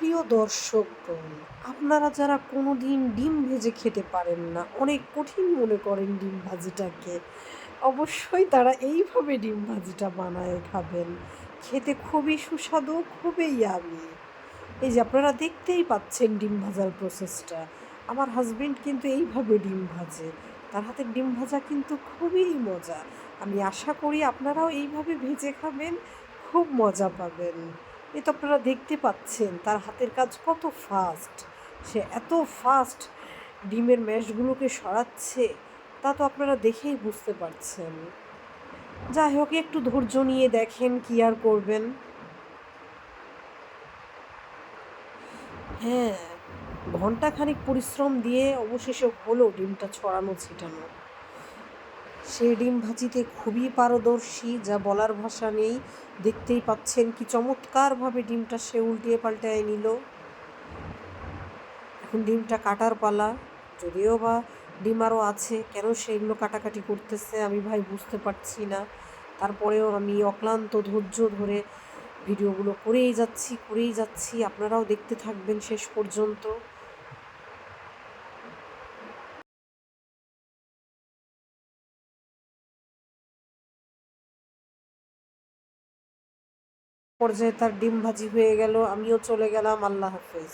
প্রিয় দর্শকগণ, আপনারা যারা কোনো দিন ডিম ভেজে খেতে পারেন না, অনেক কঠিন মনে করেন ডিম ভাজিটাকে, অবশ্যই তারা এইভাবে ডিম ভাজিটা বানায় খাবেন। খেতে খুবই সুস্বাদু, খুবই ইয়ামি। এই যে আপনারা দেখতেই পাচ্ছেন ডিম ভাজার প্রসেসটা। আমার হাসব্যান্ড কিন্তু এইভাবে ডিম ভাজে। তার হাতের ডিম ভাজা কিন্তু খুবই মজা। আমি আশা করি আপনারাও এইভাবে ভেজে খাবেন, খুব মজা পাবেন। এ তো আপনারা দেখতে পাচ্ছেন তার হাতের কাজ কত ফাস্ট। সে এত ফাস্ট ডিমের ম্যাশগুলোকে সরাচ্ছে, তা তো আপনারা দেখেই বুঝতে পারছেন। যাই হোক, একটু ধৈর্য নিয়ে দেখেন, কি আর করবেন। হ্যাঁ, ঘণ্টাখানিক পরিশ্রম দিয়ে অবশেষে হলো ডিমটা ছড়ানো ছিটানো। সে ডিম ভাজিতে খুবই পারদর্শী, যা বলার ভাষা নেই। দেখতেই পাচ্ছেন কি চমৎকারভাবে ডিমটা সে উল্টিয়ে পাল্টায় নিল। এখন ডিমটা কাটার পালা। যদিও বা ডিম আরও আছে, কেন সেগুলো কাটাকাটি করতেছে আমি ভাই বুঝতে পারছি না। তারপরেও আমি অক্লান্ত ধৈর্য ধরে ভিডিওগুলো করেই যাচ্ছি। আপনারাও দেখতে থাকবেন শেষ পর্যন্ত। পর্যায়ে তার ডিম ভাজি হয়ে গেল, আমিও চলে গেলাম। আল্লাহ হাফেজ।